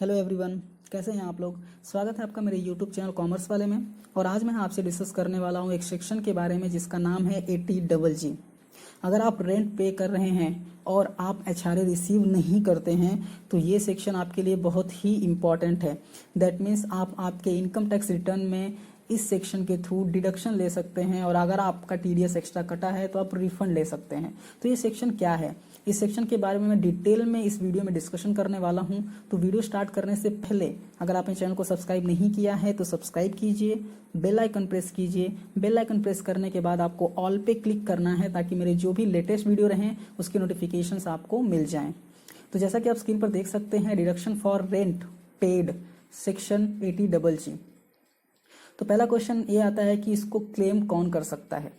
Hello everyone, कैसे हैं आप लोग। स्वागत है आपका मेरे यूट्यूब चैनल कॉमर्स वाले में। और आज मैं आपसे डिस्कस करने वाला हूं एक सेक्शन के बारे में जिसका नाम है ATGG। अगर आप रेंट पे कर रहे हैं और आप HRA रिसीव नहीं करते हैं तो ये सेक्शन आपके लिए बहुत ही इम्पॉर्टेंट है। दैट मीन्स आप आपके इनकम टैक्स रिटर्न में इस सेक्शन के थ्रू डिडक्शन ले सकते हैं और अगर आपका TDS एक्स्ट्रा कटा है तो आप रिफंड ले सकते हैं। तो ये सेक्शन क्या है, इस सेक्शन के बारे में मैं डिटेल में इस वीडियो में डिस्कशन करने वाला हूं। तो वीडियो स्टार्ट करने से पहले अगर आपने चैनल को सब्सक्राइब नहीं किया है तो सब्सक्राइब कीजिए, बेल आइकन प्रेस कीजिए। बेल आइकन प्रेस करने के बाद आपको ऑल पे क्लिक करना है ताकि मेरे जो भी लेटेस्ट वीडियो रहें उसकी नोटिफिकेशंस आपको मिल जाएं। तो जैसा कि आप स्क्रीन पर देख सकते हैं, deduction for rent paid section ATGG। तो पहला क्वेश्चन ये आता है कि इसको क्लेम कौन कर सकता है।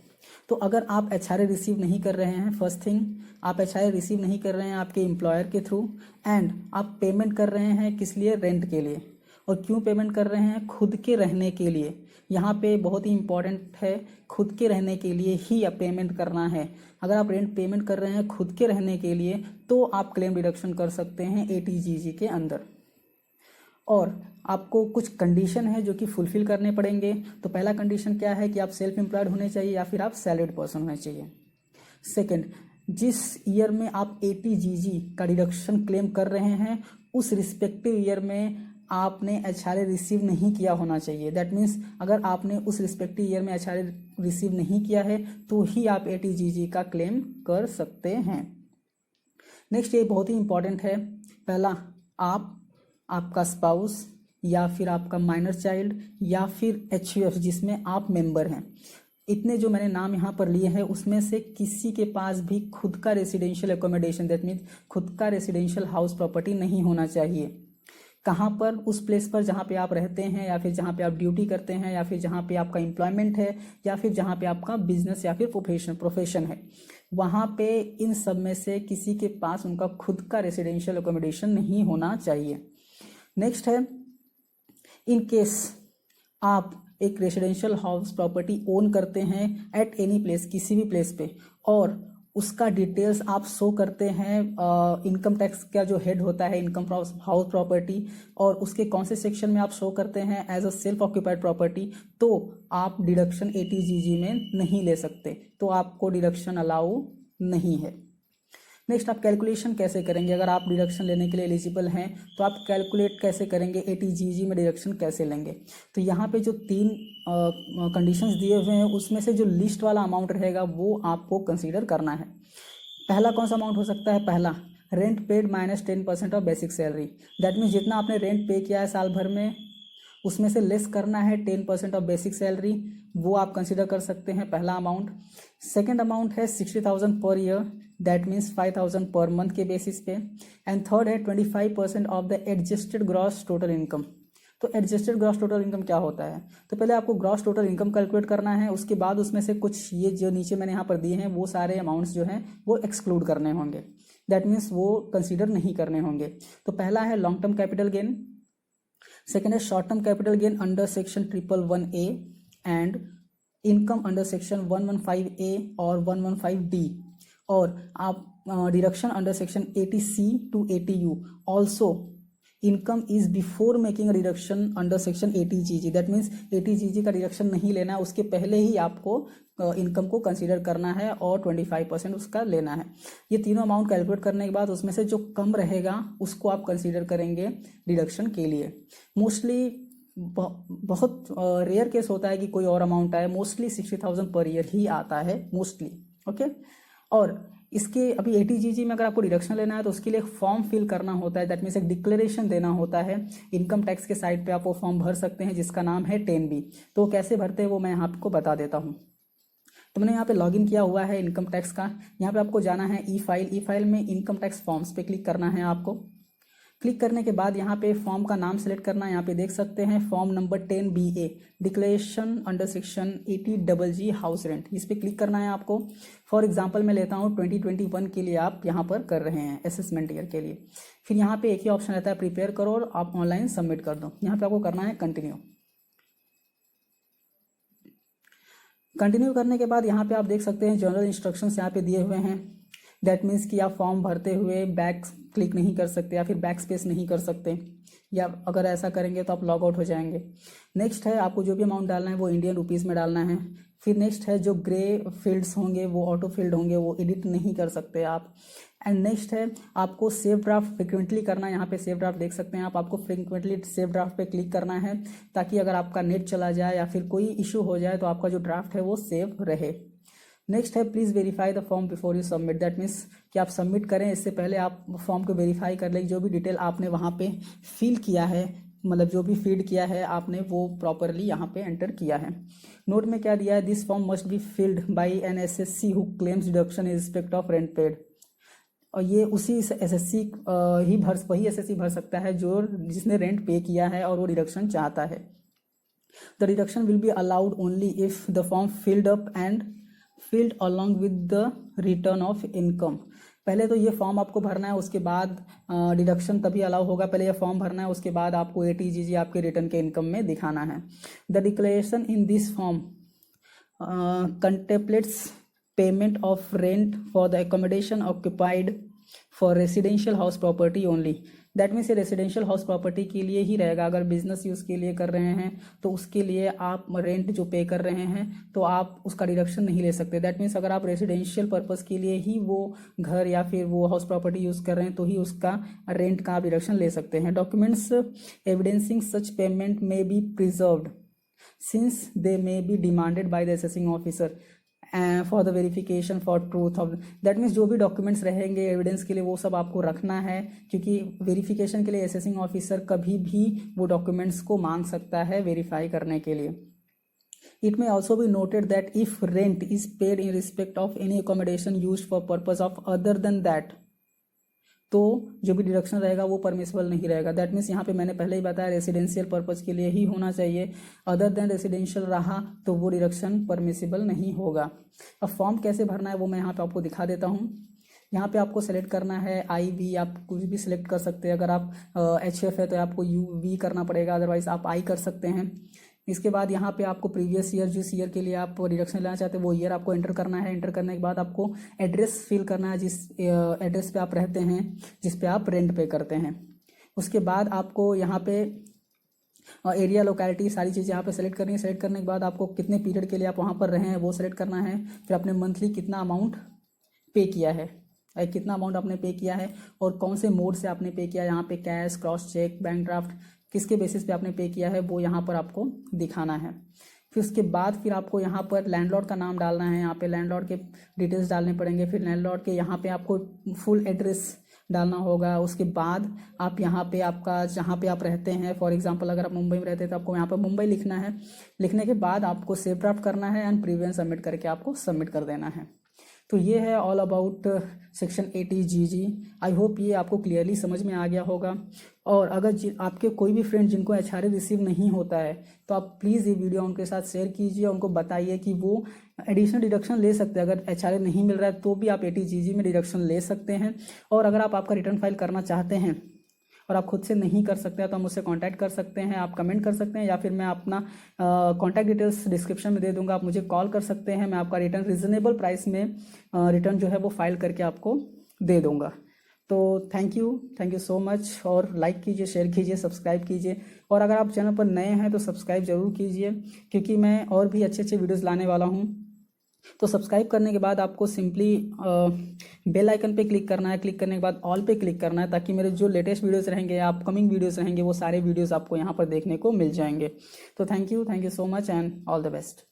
तो अगर आप HRA रिसीव नहीं कर रहे हैं, फर्स्ट थिंग आप HRA रिसीव नहीं कर रहे हैं आपके एम्प्लॉयर के थ्रू, एंड आप पेमेंट कर रहे हैं किस लिए, रेंट के लिए। और क्यों पेमेंट कर रहे हैं, खुद के रहने के लिए। यहाँ पे बहुत ही इंपॉर्टेंट है, खुद के रहने के लिए ही आप पेमेंट करना है। अगर आप रेंट पेमेंट कर रहे हैं खुद के रहने के लिए तो आप क्लेम डिडक्शन कर सकते हैं ATGG के अंदर। और आपको कुछ कंडीशन है जो कि फुलफिल करने पड़ेंगे। तो पहला कंडीशन क्या है कि आप सेल्फ एम्प्लॉयड होने चाहिए या फिर आप सैलरीड पर्सन होने चाहिए। सेकंड, जिस ईयर में आप ATGG का डिडक्शन क्लेम कर रहे हैं उस रिस्पेक्टिव ईयर में आपने HRA रिसीव नहीं किया होना चाहिए। दैट मीन्स अगर आपने उस रिस्पेक्टिव ईयर में HRA रिसीव नहीं किया है तो ही आप ATGG का क्लेम कर सकते हैं। नेक्स्ट, ये बहुत ही इंपॉर्टेंट है। पहला, आपका स्पाउस या फिर आपका माइनर चाइल्ड या फिर HUF जिसमें आप मेंबर हैं, इतने जो मैंने नाम यहाँ पर लिए हैं उसमें से किसी के पास भी खुद का रेसिडेंशियल एकोमोडेशन दैट मीन्स खुद का रेसिडेंशियल हाउस प्रॉपर्टी नहीं होना चाहिए। कहाँ पर, उस प्लेस पर जहाँ पे आप रहते हैं या फिर जहाँ पे आप ड्यूटी करते हैं या फिर जहाँ पे आपका एम्प्लॉयमेंट है या फिर जहाँ पे आपका बिजनेस या फिर प्रोफेशन है, वहाँ पे इन सब में से किसी के पास उनका खुद का रेसिडेंशियल एकोमोडेशन नहीं होना चाहिए। नेक्स्ट है, इन केस आप एक रेसिडेंशियल हाउस प्रॉपर्टी ओन करते हैं एट एनी प्लेस, किसी भी प्लेस पे, और उसका डिटेल्स आप शो करते हैं इनकम टैक्स का जो हेड होता है इनकम हाउस प्रॉपर्टी, और उसके कौन से सेक्शन में आप शो करते हैं as a self occupied property, तो आप डिडक्शन ATGG में नहीं ले सकते। तो आपको डिडक्शन अलाउ नहीं है। नेक्स्ट, आप कैलकुलेशन कैसे करेंगे। अगर आप डिडक्शन लेने के लिए एलिजिबल हैं तो आप कैलकुलेट कैसे करेंगे, ATGG में डिडक्शन कैसे लेंगे। तो यहाँ पे जो 3 कंडीशंस दिए हुए हैं उसमें से जो लिस्ट वाला अमाउंट रहेगा वो आपको कंसीडर करना है। पहला कौन सा अमाउंट हो सकता है, पहला rent paid minus 10% of basic salary. That means जितना आपने रेंट पे किया है साल भर में उसमें से लेस करना है 10% ऑफ बेसिक सैलरी, वो आप कंसिडर कर सकते हैं, पहला अमाउंट। सेकेंड अमाउंट है 60,000 per year, that means 5,000 per month के बेसिस पे। एंड थर्ड है 25% of the adjusted gross total income. तो एडजस्टेड ग्रॉस टोटल इनकम क्या होता है, तो पहले आपको ग्रॉस टोटल इनकम कैलकुलेट करना है, उसके बाद उसमें से कुछ ये जो नीचे मैंने यहाँ पर दिए हैं वो सारे अमाउंट्स जो हैं वो एक्सक्लूड करने होंगे। दैट मीन्स वो कंसीडर नहीं करने होंगे। तो पहला है long term capital gain, second है short term capital gain under section 111A and income under section 115A और 115D, और आप deduction under section 80C to 80U। Also income is before making a deduction under section ATGG। That means ATGG का deduction नहीं लेना है, उसके पहले ही आपको इनकम को कंसीडर करना है और 25% उसका लेना है। ये तीनों अमाउंट कैलकुलेट करने के बाद उसमें से जो कम रहेगा उसको आप कंसीडर करेंगे डिडक्शन के लिए। मोस्टली बहुत रेयर केस होता है कि कोई और अमाउंट आए, मोस्टली 60,000 पर ईयर ही आता है मोस्टली। ओके, और इसके अभी ATGG में अगर आपको डिडक्शन लेना है तो उसके लिए एक फॉर्म फिल करना होता है, दैट मीन्स एक डिक्लेरेशन देना होता है। इनकम टैक्स के साइट पे आप वो फॉर्म भर सकते हैं जिसका नाम है 10B। तो कैसे भरते हैं वो मैं यहाँ आपको बता देता हूँ। तो मैंने यहाँ पे लॉगिन किया हुआ है इनकम टैक्स का। यहाँ पे आपको जाना है ई फाइल में इनकम टैक्स फॉर्म्स पे क्लिक करना है आपको। क्लिक करने के बाद यहाँ पे फॉर्म का नाम सेलेक्ट करना है, यहाँ पे देख सकते हैं form number 10BA declaration under section ATGG house rent, इस पर क्लिक करना है आपको। फॉर एग्जांपल मैं लेता हूँ 2021 के लिए आप यहाँ पर कर रहे हैं असेसमेंट ईयर के लिए। फिर यहाँ पे एक ही ऑप्शन रहता है प्रिपेयर करो और आप ऑनलाइन सबमिट कर दो। यहाँ पे आपको करना है कंटिन्यू। कंटिन्यू करने के बाद यहाँ पे आप देख सकते हैं जनरल इंस्ट्रक्शंस यहाँ पे दिए हुए हैं। दैट मीन्स कि आप फॉर्म भरते हुए बैक क्लिक नहीं कर सकते या फिर बैक स्पेस नहीं कर सकते, या अगर ऐसा करेंगे तो आप लॉग आउट हो जाएंगे। नेक्स्ट है आपको जो भी अमाउंट डालना है वो इंडियन रुपीज़ में डालना है। फिर नेक्स्ट है जो ग्रे फील्ड्स होंगे वो ऑटो फील्ड होंगे, वो एडिट नहीं कर सकते आप। एंड नेक्स्ट है आपको सेव ड्राफ्ट फ्रिक्वेंटली करना है। यहाँ पे सेव ड्राफ्ट देख सकते हैं आप, आपको फ्रिक्वेंटली सेव ड्राफ्ट पे क्लिक करना है ताकि अगर आपका नेट चला जाए या फिर कोई इशू हो जाए तो आपका जो ड्राफ्ट है वो सेव रहे। नेक्स्ट है please verify the form before you submit. That means कि आप सबमिट करें इससे पहले आप फॉर्म को वेरीफाई कर लें, जो भी डिटेल आपने वहाँ पे फिल किया है, मतलब जो भी फीड किया है आपने वो प्रॉपरली यहाँ पे एंटर किया है। नोट में क्या दिया है, this form must be filled by an SSC who claims deduction in respect of rent paid. और ये उसी एसएससी ही वही एसएससी भर सकता है जो जिसने रेंट पे किया है और वो डिडक्शन चाहता है। The deduction will be allowed only if the form filled up and field along with the return of income. पहले तो ये फॉर्म आपको भरना है, उसके बाद डिडक्शन तभी अलाउ होगा। पहले ये फॉर्म भरना है, उसके बाद आपको ATGG आपके रिटर्न के इनकम में दिखाना है। The declaration in this form contemplates payment of rent for the accommodation occupied for residential house property only. That means ये रेसिडेंशियल हाउस प्रॉपर्टी के लिए ही रहेगा। अगर बिजनेस यूज़ के लिए कर रहे हैं तो उसके लिए आप रेंट जो पे कर रहे हैं तो आप उसका डिडक्शन नहीं ले सकते। दैट मीन्स अगर आप रेसिडेंशियल पर्पस के लिए ही वो घर या फिर वो हाउस प्रॉपर्टी यूज़ कर रहे हैं तो ही उसका रेंट का आप डिडक्शन ले सकते हैं। Documents evidencing such payment may be preserved since they may be demanded by the assessing officer for the verification for truth of. That means जो भी डॉक्यूमेंट्स रहेंगे एविडेंस के लिए वो सब आपको रखना है, क्योंकि वेरिफिकेशन के लिए असेसिंग ऑफिसर कभी भी वो डॉक्यूमेंट्स को मांग सकता है वेरीफाई करने के लिए। It may also be noted that if rent is paid in respect of any accommodation use for purpose of other than that, तो जो भी डिडक्शन रहेगा वो परमिसिबल नहीं रहेगा। दैट मीन्स यहाँ पे मैंने पहले ही बताया रेसिडेंशियल पर्पज़ के लिए ही होना चाहिए, अदर देन रेसिडेंशियल रहा तो वो डिडक्शन परमिसिबल नहीं होगा। अब फॉर्म कैसे भरना है वो मैं यहाँ पे आपको दिखा देता हूँ। यहाँ पे आपको सेलेक्ट करना है IB, आप कुछ भी सिलेक्ट कर सकते हैं। अगर आप HF है तो आपको UV करना पड़ेगा, अदरवाइज आप I कर सकते हैं। इसके बाद यहाँ पे आपको प्रीवियस ईयर, जिस ईयर के लिए आप डिडक्शन लेना चाहते हैं वो ईयर आपको एंटर करना है। एंटर करने के बाद आपको एड्रेस फिल करना है, जिस एड्रेस पे आप रहते हैं, जिस पे आप रेंट पे करते हैं। उसके बाद आपको यहाँ पे एरिया, लोकेलिटी, सारी चीज़ें यहाँ पे सेलेक्ट करनी है। सेलेक्ट करने के बाद आपको कितने पीरियड के लिए आप वहाँ पर रहे हैं वो सेलेक्ट करना है। फिर आपने मंथली कितना अमाउंट पे किया है, कितना अमाउंट आपने पे किया है और कौन से मोड से आपने पे किया, यहाँ पे cash, cross cheque, bank draft, किसके बेसिस पे आपने पे किया है वो यहाँ पर आपको दिखाना है। फिर उसके बाद फिर आपको यहाँ पर लैंडलॉर्ड का नाम डालना है, यहाँ पे लैंडलॉर्ड के डिटेल्स डालने पड़ेंगे। फिर लैंडलॉर्ड के यहाँ पे आपको फुल एड्रेस डालना होगा। उसके बाद आप यहाँ पे आपका जहाँ पे आप रहते हैं, फॉर एग्जांपल अगर आप मुंबई में रहते हैं तो आपको यहाँ पर मुंबई लिखना है। लिखने के बाद आपको सेव ड्राफ्ट करना है एंड प्रीवियस सबमिट करके आपको सबमिट कर देना है। तो ये है all about section 80GG। I hope ये आपको क्लियरली समझ में आ गया होगा। और अगर आपके कोई भी फ्रेंड जिनको HRA रिसीव नहीं होता है तो आप प्लीज़ ये वीडियो उनके साथ शेयर कीजिए, उनको बताइए कि वो एडिशनल डिडक्शन ले सकते हैं। अगर HRA नहीं मिल रहा है तो भी आप 80GG में डिडक्शन ले सकते हैं। और अगर आप आपका रिटर्न फाइल करना चाहते हैं और आप खुद से नहीं कर सकते हैं तो आप मुझसे कांटेक्ट कर सकते हैं, आप कमेंट कर सकते हैं, या फिर मैं अपना कांटेक्ट डिटेल्स डिस्क्रिप्शन में दे दूंगा, आप मुझे कॉल कर सकते हैं। मैं आपका रिटर्न रीजनेबल प्राइस में रिटर्न जो है वो फाइल करके आपको दे दूंगा। तो थैंक यू सो मच। और लाइक कीजिए, शेयर कीजिए, सब्सक्राइब कीजिए। और अगर आप चैनल पर नए हैं तो सब्सक्राइब जरूर कीजिए, क्योंकि मैं और भी अच्छे अच्छे वीडियोज़ लाने वाला हूँ। तो सब्सक्राइब करने के बाद आपको सिंपली बेल आइकन पे क्लिक करना है। क्लिक करने के बाद ऑल पे क्लिक करना है, ताकि मेरे जो लेटेस्ट वीडियोस रहेंगे या अपकमिंग वीडियोस रहेंगे वो सारे वीडियोस आपको यहाँ पर देखने को मिल जाएंगे। तो thank you so much and all the best.